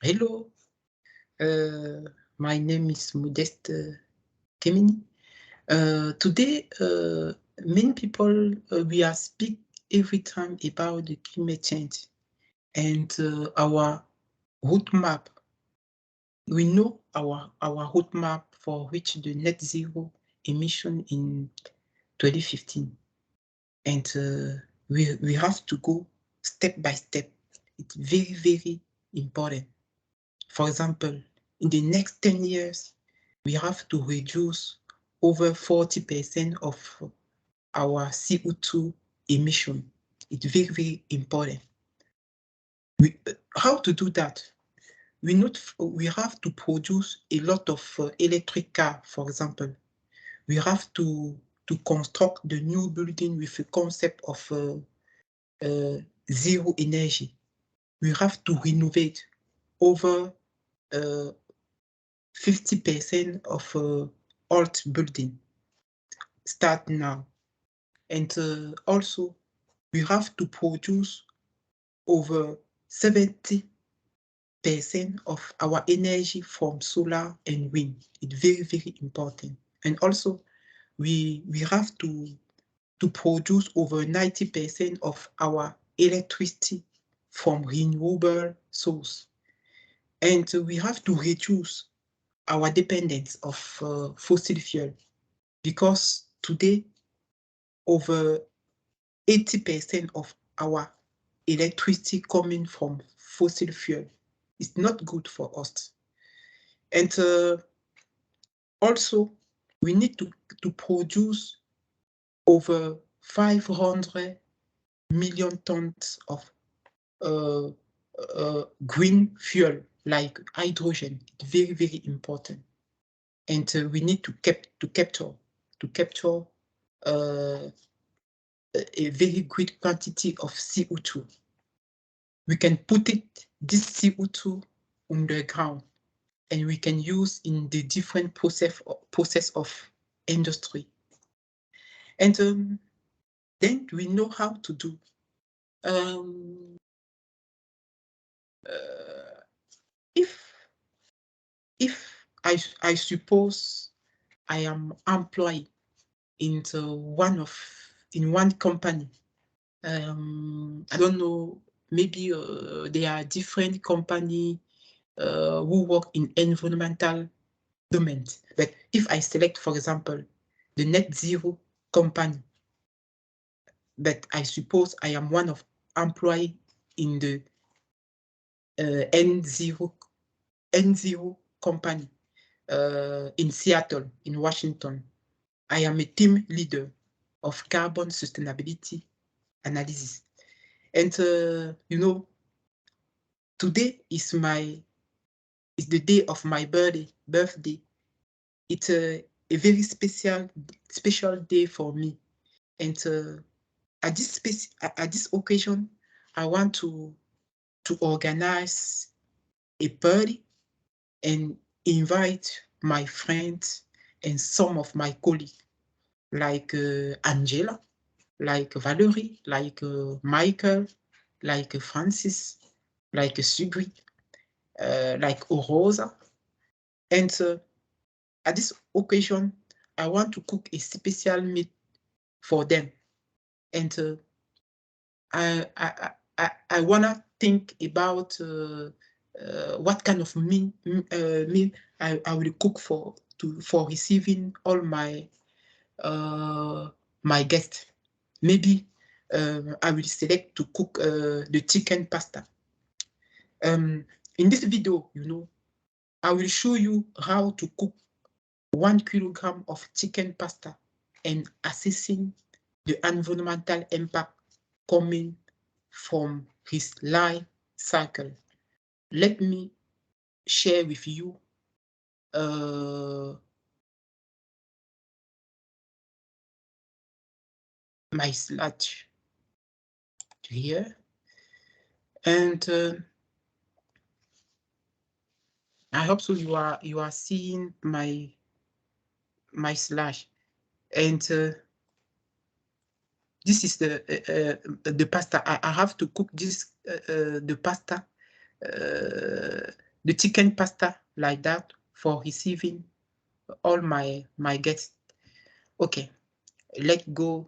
Hello, my name is Modeste Kemini. Today, many people we are speak every time about the climate change and our roadmap. We know our roadmap for which the net zero emission in 2015, and we have to go step by step. It's very important. For example, in the next 10 years, we have to reduce over 40% of our CO2 emission. It's very important. How to do that? We have to produce a lot of electric car, for example. We have to construct the new building with a concept of zero energy. We have to renovate over 50% of old building. Start now. And also, we have to produce over 70% of our energy from solar and wind. It's very important. And also, we have to produce over 90% of our electricity from renewable source. And we have to reduce our dependence of fossil fuel, because today over 80% of our electricity coming from fossil fuel is not good for us. And also we need to produce over 500 million tons of green fuel like hydrogen. It's very important. And we need to capture a very great quantity of CO2. We can put this CO2 on the ground, and we can use in the different process of industry. And then we know how to do. If I suppose I am employed in one company, I don't know, maybe there are different company who work in environmental domain. But if I select, for example, the net zero company, but I suppose I am one of employee in the N0 company in Seattle, in Washington. I am a team leader of carbon sustainability analysis. And today is the day of my birthday. It's a very special day for me. And at this occasion, I want to organize a party and invite my friends and some of my colleagues, like Angela, like Valerie, like Michael, like Francis, like Sigrid, like Rosa. And at this occasion, I want to cook a special meat for them. And I wanna think about what kind of meal I will cook for receiving all my my guests. Maybe I will select to cook the chicken pasta. In this video, I will show you how to cook 1 kilogram of chicken pasta and assessing the environmental impact coming from his life cycle. Let me share with you my slide here, and I hope so you are seeing my slide. And this is the pasta. I have to cook this the pasta. the chicken pasta like that for receiving all my guests. Okay, let's go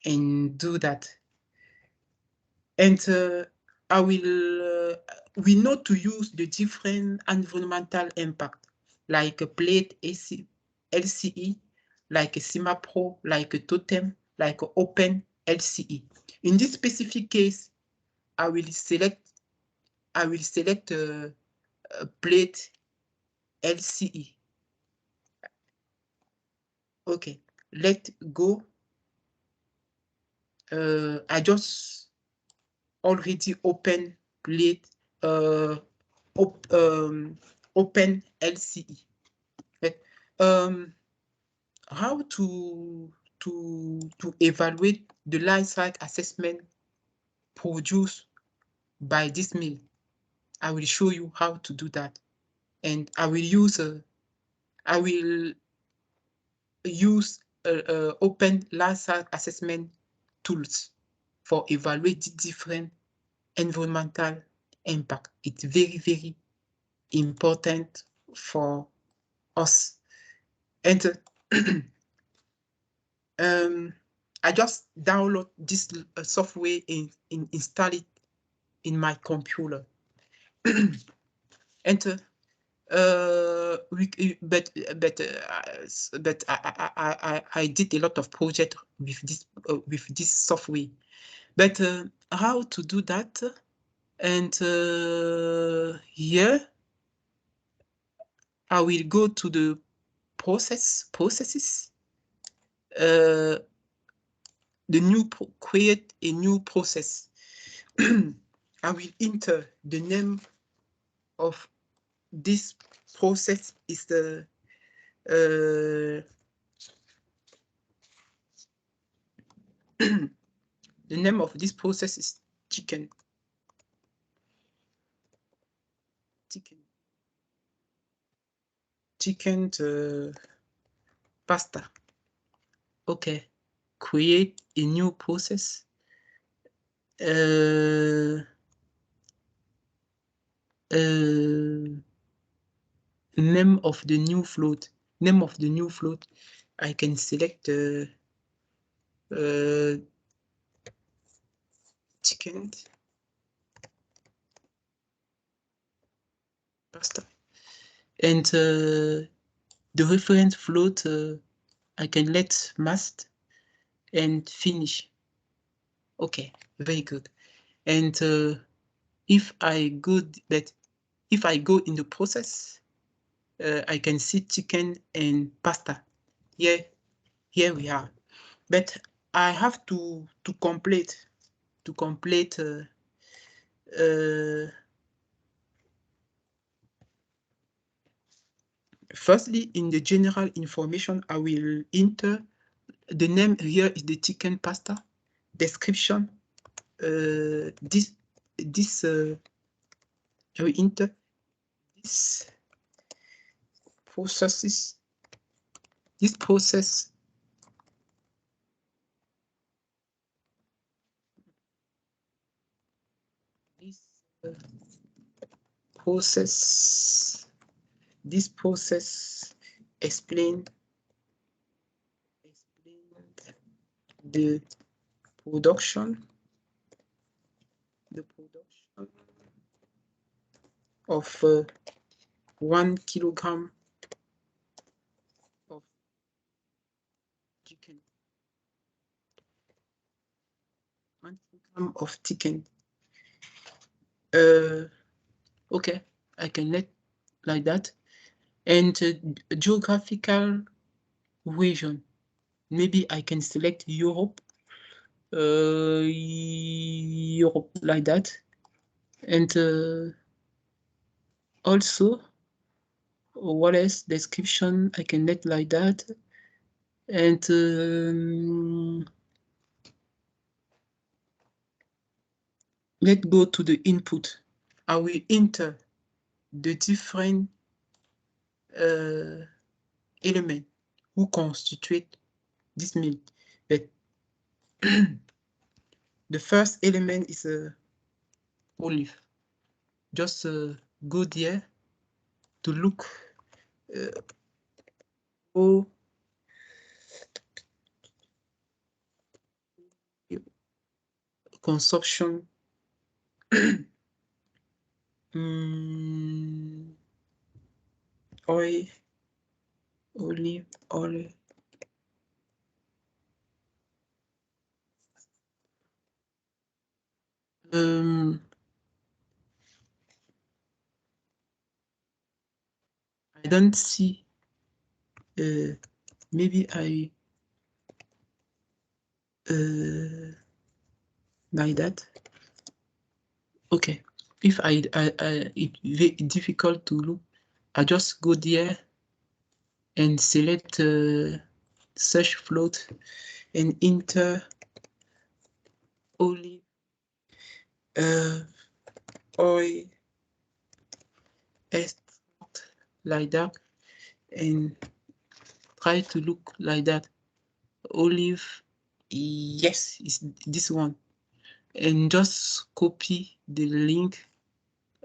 and do that. And I will, we know to use the different environmental impact, like a plate LCE, like a CIMAPRO, like a Totem, like a Open LCE. In this specific case, I will select a plate LCE. Okay, let's go. I just already open plate, open LCE. Okay. How to evaluate the life cycle assessment produced by this mill? I will show you how to do that, and I will use open life cycle assessment tools for evaluating different environmental impact. It's very, very important for us. And I just download this software and install it in my computer. And but I did a lot of projects with this software. But how to do that? And here I will go to the processes. Create a new process. I will enter the name of this process is the the name of this process is chicken pasta. Okay, create a new process. Name of the new float. I can select chicken pasta, and the reference float I can let mast and finish. Okay, very good. And if I go in the process, I can see chicken and pasta. Here we are. But I have to complete firstly, in the general information, I will enter the name. Here is the chicken pasta description. I will enter this process. This process explain the production of 1 kilogram of chicken. 1 kilogram of chicken. Okay, I can let like that. And geographical region. Maybe I can select Europe. Europe like that. And also, what else? Description, I can let like that. And let's go to the input. I will enter the different elements who constitute this meal. But the first element is olive. just go there to look for consumption. Oil, olive oil. I don't see. Maybe I like that. Okay. If it's very difficult to look, I just go there and select search float and enter olive oil extract like that, and try to look like that. Olive, yes, it's this one, and just copy the link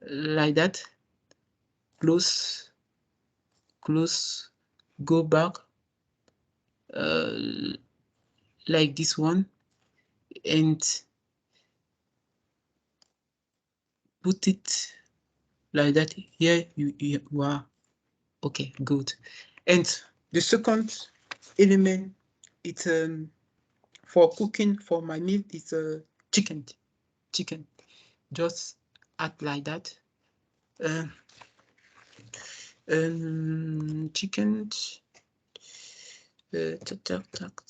like that. Close, go back like this one, and put it like that. Here you are. Okay, good. And the second element, it's for cooking for my meal, is chicken. Just add like that. Chicken. Tac.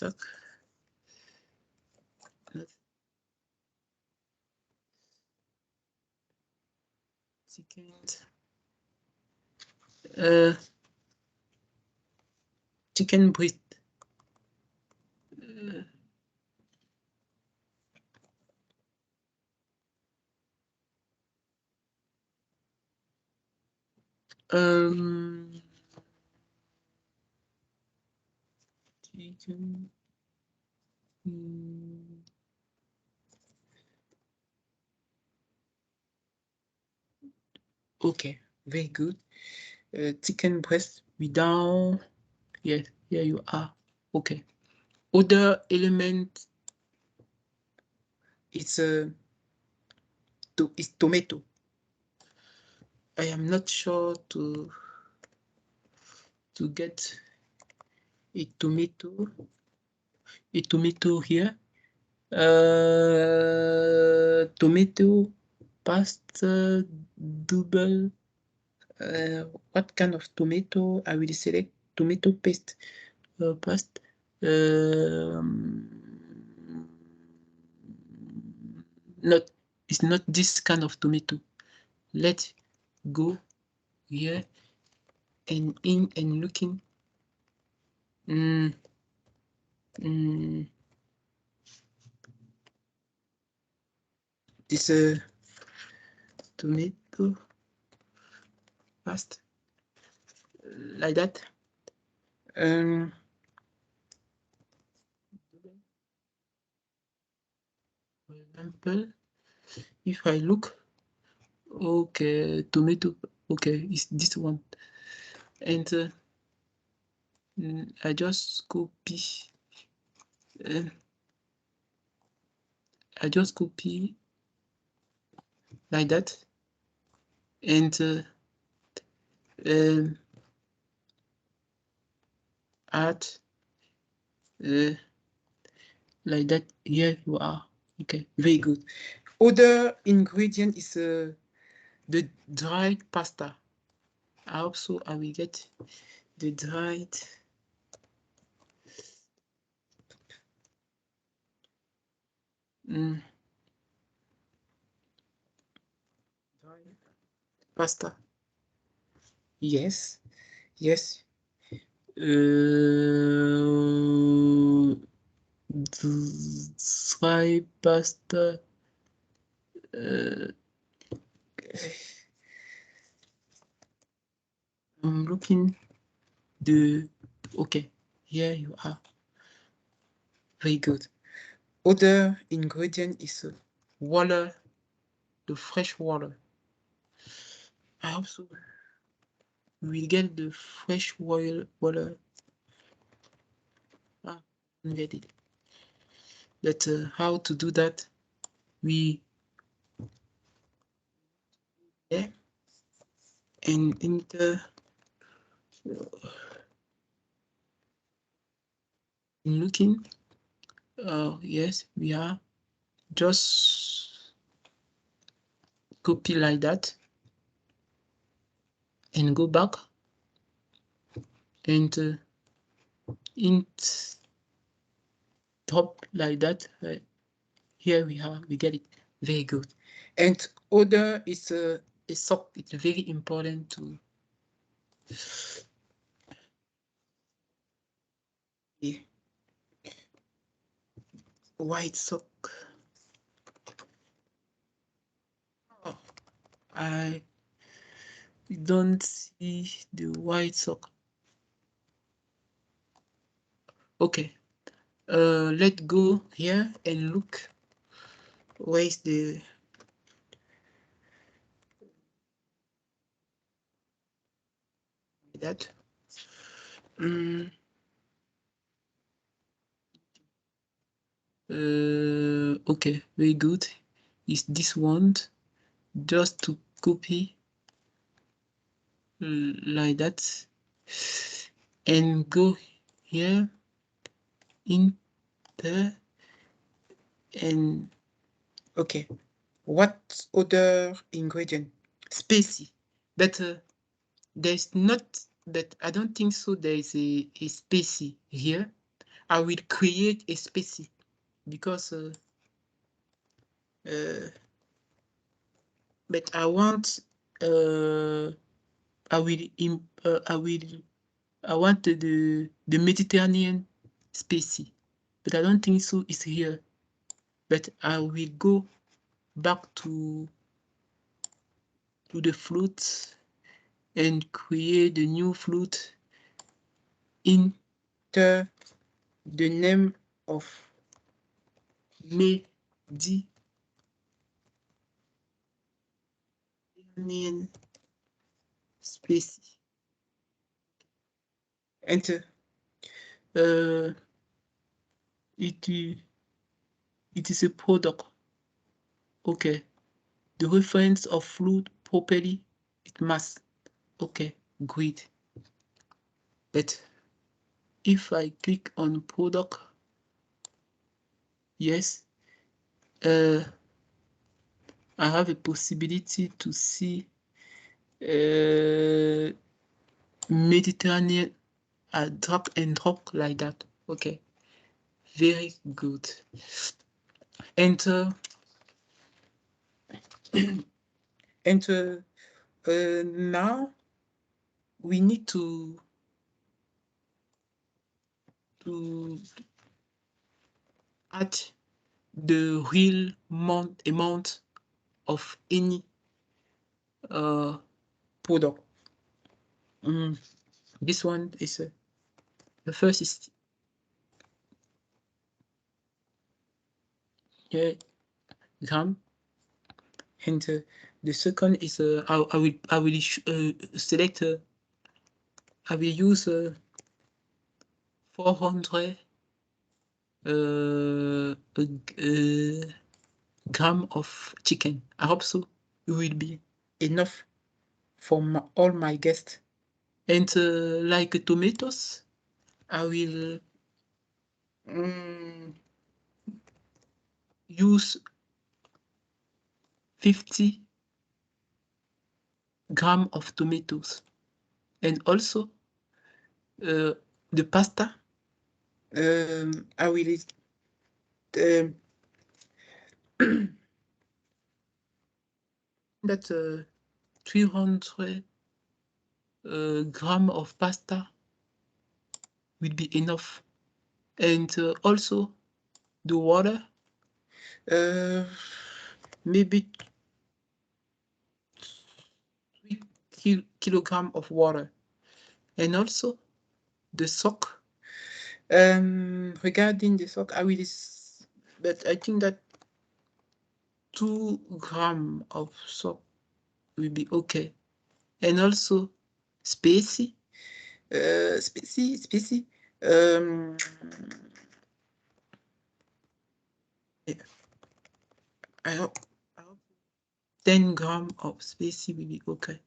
Chicken breast. Chicken. Okay, very good. Chicken breast without. Yes, here you are. Okay. Other element is tomato. I am not sure to get a tomato here. Tomato pasta double. What kind of tomato? I will select tomato paste. Paste. Not. It's not this kind of tomato. Let's go here and in and looking. This tomato paste like that. For example, if I look, okay, tomato, okay, it's this one, and I just copy. I just copy like that, and add like that. Here you are. Okay, very good. Other ingredient is the dried pasta. I hope so. I will get the dried pasta. Yes. Dry pasta. I'm looking the. Okay, here you are. Very good. Other ingredient is water, the fresh water. I hope so. We will get the fresh water. Ah, get it. But how to do that? We and enter looking. Yes, we are just copy like that and go back and int top like that. Here we get it. Very good. And order is a sock. It's very important to white sock. Oh, I don't see the white sock. Okay. Let's go here and look. Where is the that? Okay, very good. Is this one just to copy like that and go here in the and okay. What other ingredient? Spacey, but there's not that. I don't think so. There is a spacey here. I will create a spacey because but I want I want the Mediterranean spacey, but I don't think so it's here. But I will go back to the flute and create the new flute in the name of Mediterranean spacey. Enter. It is a product. Okay. The reference of fluid properly it must. Okay, great. But if I click on product, yes, I have a possibility to see Mediterranean drag and drop like that. Okay, very good. Enter. And now we need to add the real amount of any product. This one is the first is here gram, and the second is I will select I will use 400 gram of chicken. I hope so. It will be enough for all my guests. And like tomatoes, I will use 50 gram of tomatoes. And also the pasta, I will that 300 gram of pasta will be enough. And also the water, maybe 3 kilogram of water. And also the sock. Regarding the sock, I will, but I think that 2 gram of sock will be okay. and also spacey. I hope 10 grams of spacey will be okay.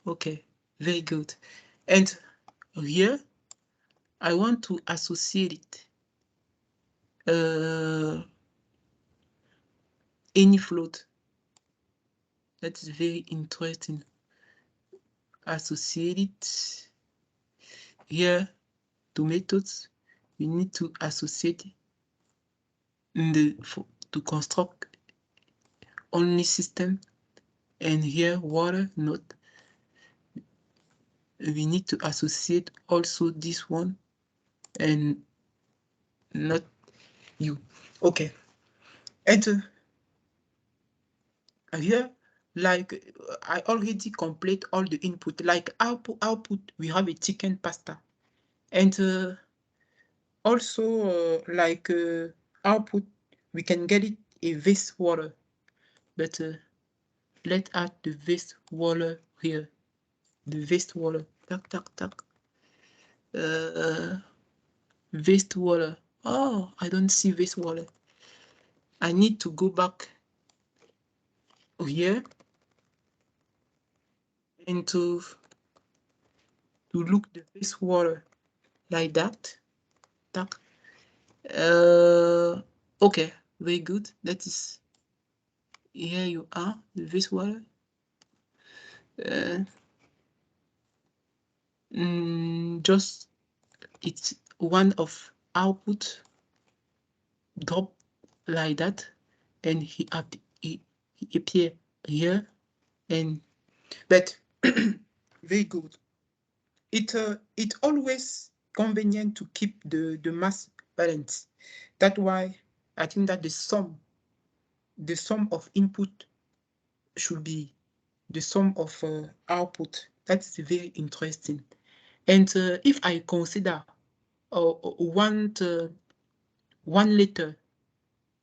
Okay, very good. And here I want to associate it. Any float. That is very interesting. Associate it. Here, tomatoes, we need to associate to construct only system, and here water not. We need to associate also this one and not you. Okay. And here, like I already complete all the input. Like output, we have a chicken pasta, and also like output, we can get it a wastewater, but let's add the wastewater here. The wastewater, tack tack tack. Wastewater. Oh, I don't see wastewater. I need to go back here and to look the wastewater like that. Tack. Okay, very good. That is, here you are, the wastewater. Just it's one of output drop like that, and he appear here, and but very good. It always convenient to keep the mass balance. That's why I think that the sum of input should be the sum of output. That's very interesting. And if I consider 1 liter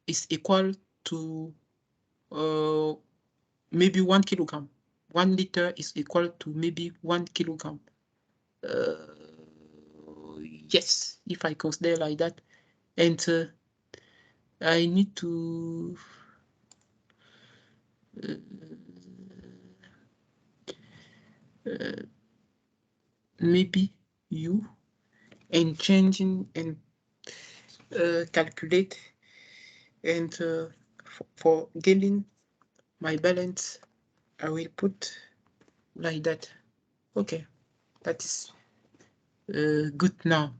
is equal to maybe 1 kilogram. 1 liter is equal to maybe 1 kilogram. Yes, if I consider like that, and I need to maybe you and changing and calculate, and for getting my balance, I will put like that. Okay, that is good now.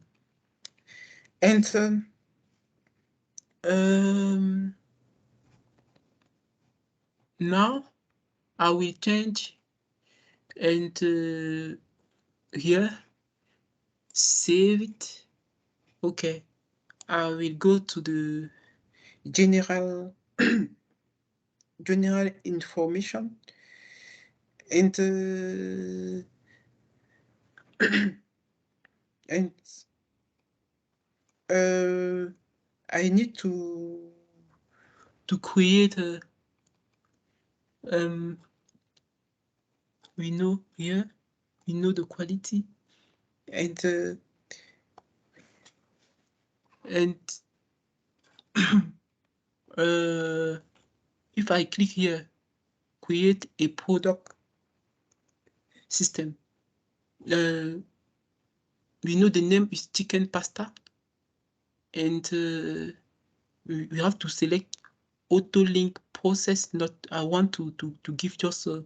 And now I will change, and here save it. Okay, I will go to the general general information, and and I need to create a we know here, we know the quality, and if I click here, create a product system, we know the name is chicken pasta, and we have to select auto link process. Not, I want to give just to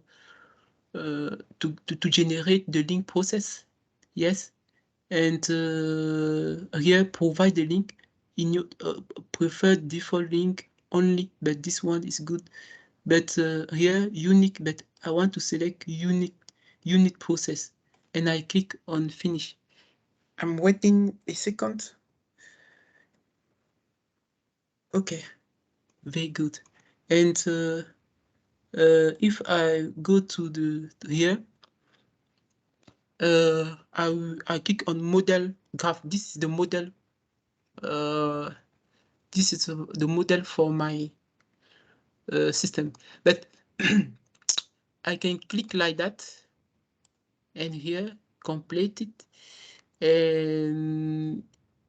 generate the link process. Yes, and here provide the link in your preferred default link only, but this one is good. But here unique, but I want to select unique process, and I click on finish. I'm waiting a second. Okay, very good. And if I go to the here, I click on model graph. This is the model. This is the model for my system. But I can click like that, and here complete it, and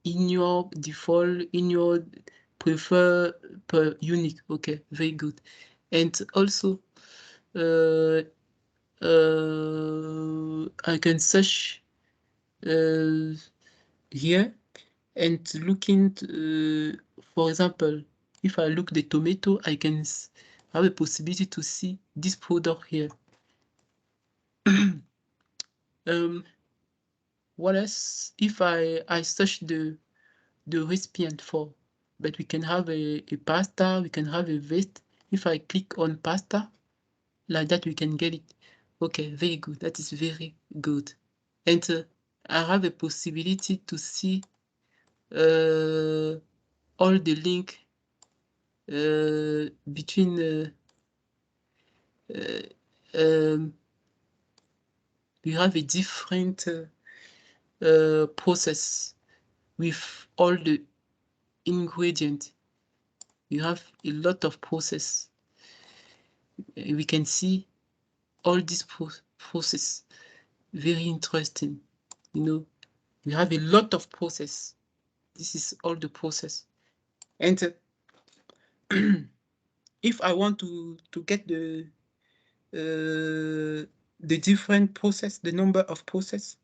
in your default, in your prefer per unique. Okay, very good. And also I can search here and looking for example, if I look the tomato, I can have a possibility to see this product here. What else? If I search the recipient for, but we can have a pasta, we can have a vest. If I click on pasta, like that, we can get it. Okay, very good. That is very good. And I have a possibility to see all the link between we have a different process with all the ingredients. You have a lot of process. We can see all this process. Very interesting. You know, we have a lot of process. This is all the process. And if I want to get the different process, the number of process,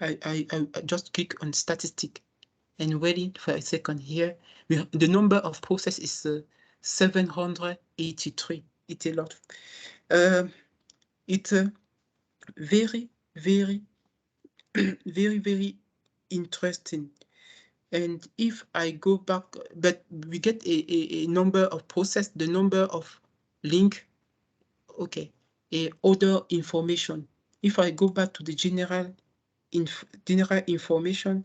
I just click on statistic and wait for a second here. The number of process is 783. It's a lot. It's very, very, very interesting. And if I go back, but we get a number of process, the number of link, okay, other information. If I go back to the general information,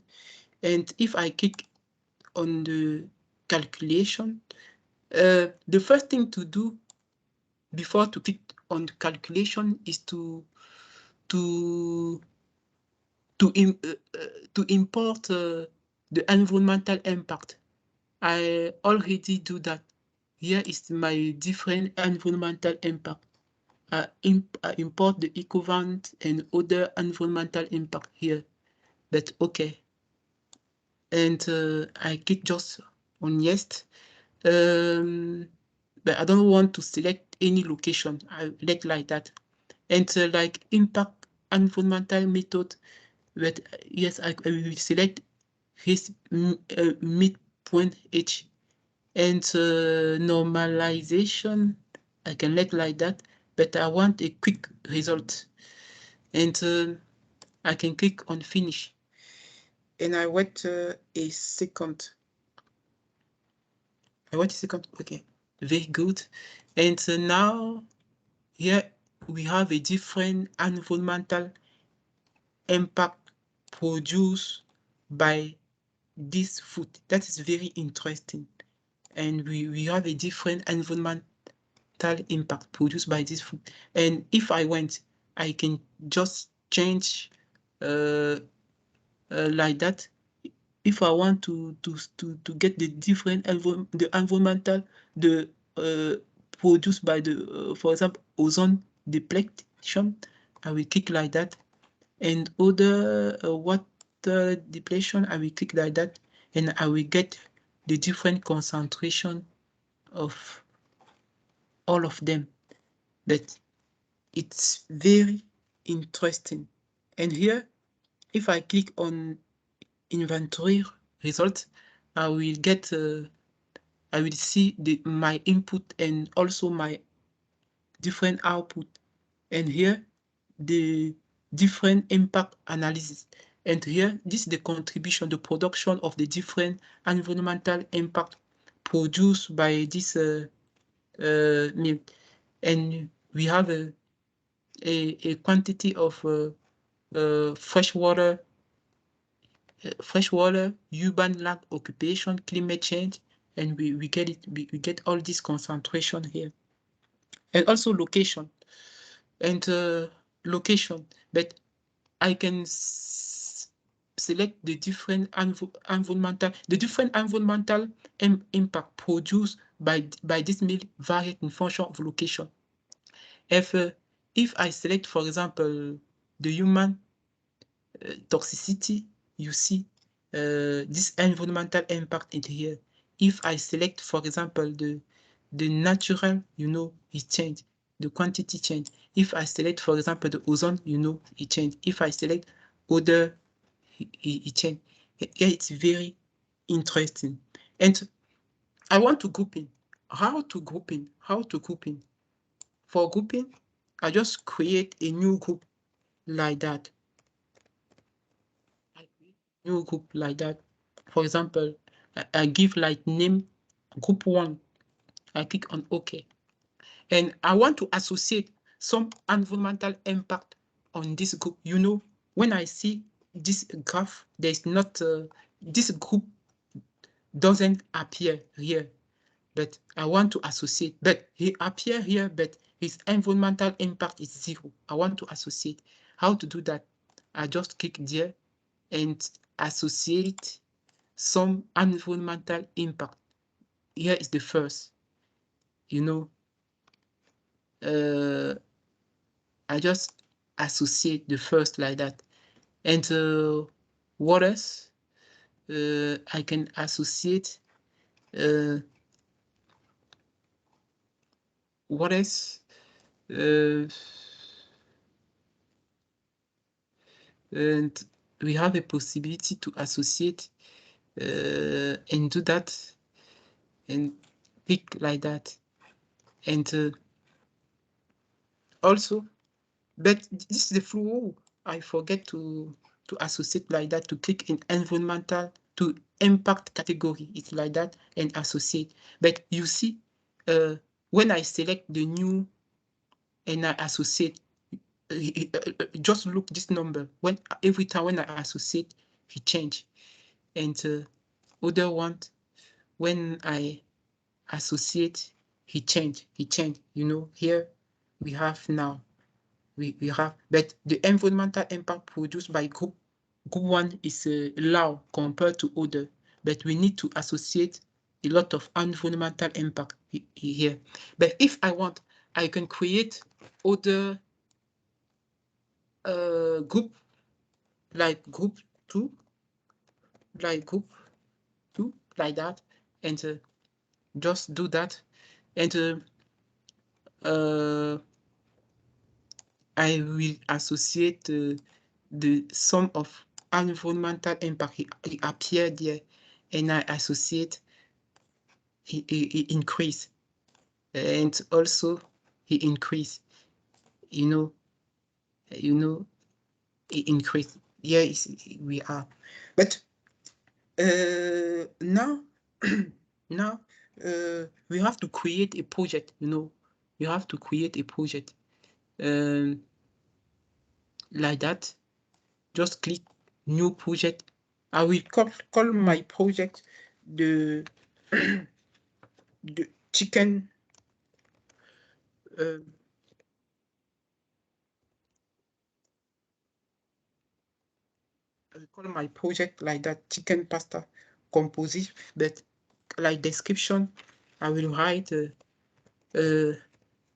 and if I click on the calculation, the first thing to do before to click on the calculation is to import the environmental impact. I already do that. Here is my different environmental impact. I import the equivalent and other environmental impact here. But okay. And I click just on yes. But I don't want to select any location. I let like that. And like impact environmental method, but yes, I will select his midpoint H. And normalization, I can let like that, but I want a quick result. And I can click on finish. And I wait a second. Okay, very good. And now here we have a different environmental impact produced by this food. That is very interesting. And we have a different environmental impact produced by this food. And if I want, I can just change like that. If I want to get the different environmental produced by the for example ozone depletion, I will click like that, and other water depletion, I will click like that, and I will get the different concentration of all of them. But it's very interesting. And here, if I click on inventory result, I will get I will see my input and also my different output. And here the different impact analysis. And here this is the contribution, the production of the different environmental impact produced by this meal. And we have a quantity of freshwater, urban land occupation, climate change, and we get it. We get all this concentration here, and also location and location. But I can select the different environmental impact produced by this mill varied in function of location. If if I select, for example, the human toxicity, you see this environmental impact in here. If I select, for example, the natural, you know, it change, the quantity change. If I select, for example, the ozone, you know, it change. If I select other, it change. Yeah, it's very interesting. And I want to group in. How to group in? How to group in? For grouping, I just create a new group like that. New group like that. For example, I give like name group 1. I click on OK. And I want to associate some environmental impact on this group. You know, when I see this graph, there's not, this group doesn't appear here, but I want to associate, but he appear here, but his environmental impact is 0. I want to associate. How to do that? I just click there and associate some environmental impact. Here is the first, you know, I just associate the first like that. And what else? I can associate what else? And we have a possibility to associate and do that and pick like that. And also, but this is the flow. I forget to associate like that, to click in environmental, to impact category. It's like that and associate. But you see, when I select the new and I associate, just look this number. When every time when I associate, it change. And other one, when I associate, he change. You know, here we have now. We have, but the environmental impact produced by group 1 is low compared to other, but we need to associate a lot of environmental impact here. But if I want, I can create other group, like group 2, like that, and just do that, and I will associate the sum of environmental impact. It appeared there, and I associate he increase, and also he increase. You know, he increase. Yeah, we are, but now now we have to create a project. You know, you have to create a project like that. Just click new project. I will call my project the the chicken I will call my project like that, chicken pasta composition, but like description I will write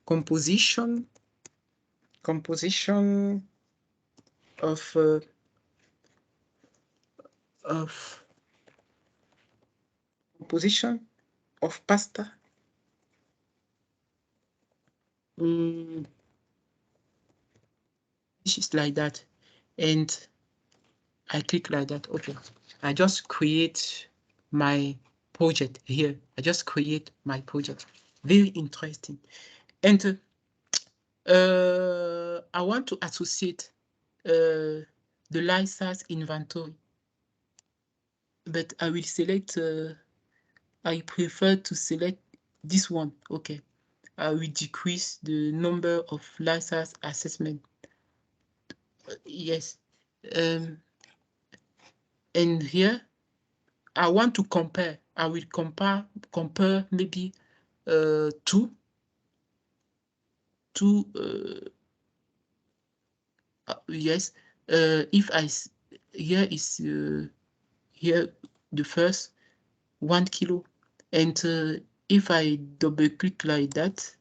composition of composition of pasta. This is like that, and I click like that. Okay, I just create my project here. I just create my project. Very interesting. And I want to associate the license inventory, but I will select, I prefer to select this one. Okay, I will decrease the number of license assessment. Yes. And here I want to compare. I will compare maybe two yes. If here is here the first 1 kilo, and if I double click like that,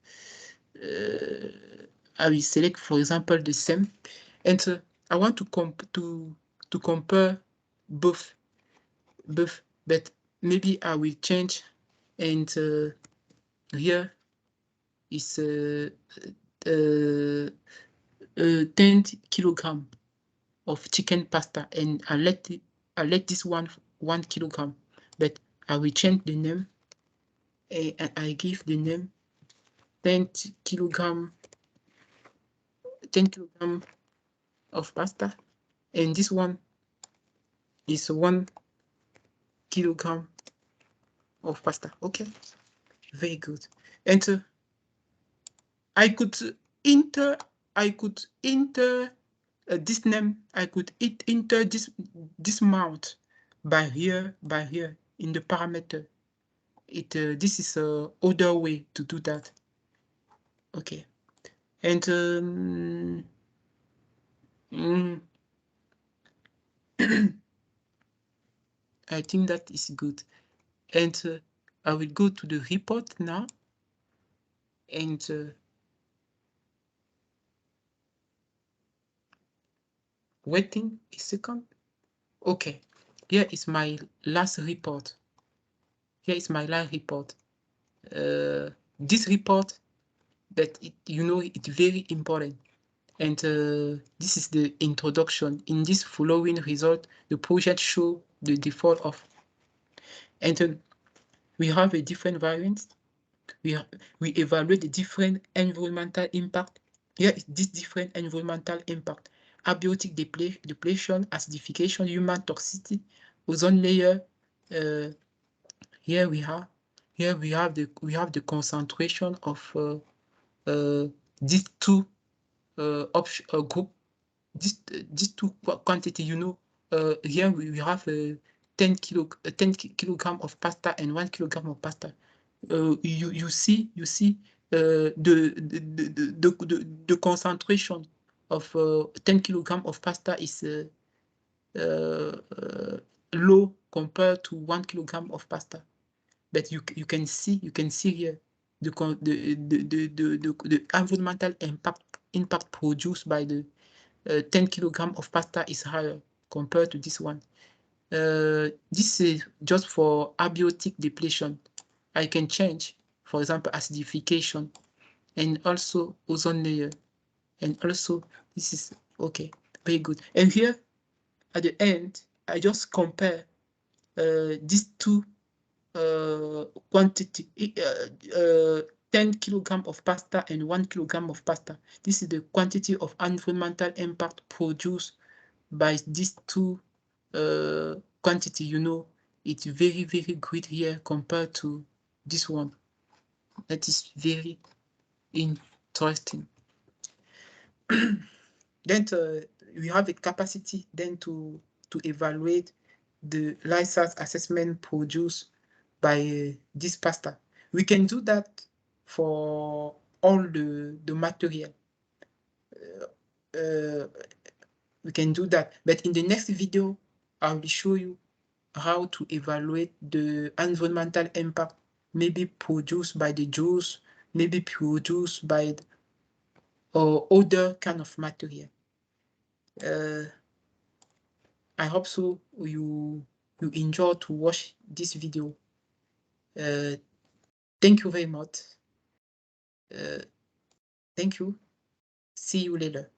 I will select, for example, the same, and I want to compare both, but maybe I will change, and here is 10 kilogram of chicken pasta, and I let this 1 kilogram, but I will change the name, and I give the name 10 kilogram of pasta, and this one is 1 kilogram of pasta. Okay, very good. And I could enter this name. I could enter this amount by here in the parameter. This is a other way to do that. Okay, and I think that is good. And I will go to the report now, and waiting a second. Okay, here is my last report. This report, that it's very important. And this is the introduction. In this following result, the project show the default of, and we have a different variance. We evaluate the different environmental impact. Here is this different environmental impact: abiotic depletion, acidification, human toxicity, ozone layer. Here we have the concentration of these two group, these two quantity. Here we have 10 kilogram of pasta and 1 kilogram of pasta. You see the concentration of 10 kilogram of pasta is low compared to 1 kilogram of pasta. But you can see here the environmental impact produced by the 10 kilogram of pasta is higher compared to this one. This is just for abiotic depletion. I can change, for example, acidification, and also ozone layer, and also this is okay, very good. And here at the end, I just compare these two quantity, 10 kilogram of pasta and 1 kilogram of pasta. This is the quantity of environmental impact produced by these two quantity. It's very, very great here compared to this one. That is very interesting. Then we have the capacity then to evaluate the license assessment produced by this pasta. We can do that for all the material. We can do that, but in the next video, I will show you how to evaluate the environmental impact, maybe produced by the juice, maybe produced by or other kind of material. I hope so you enjoy to watch this video. Thank you very much. Thank you. See you later.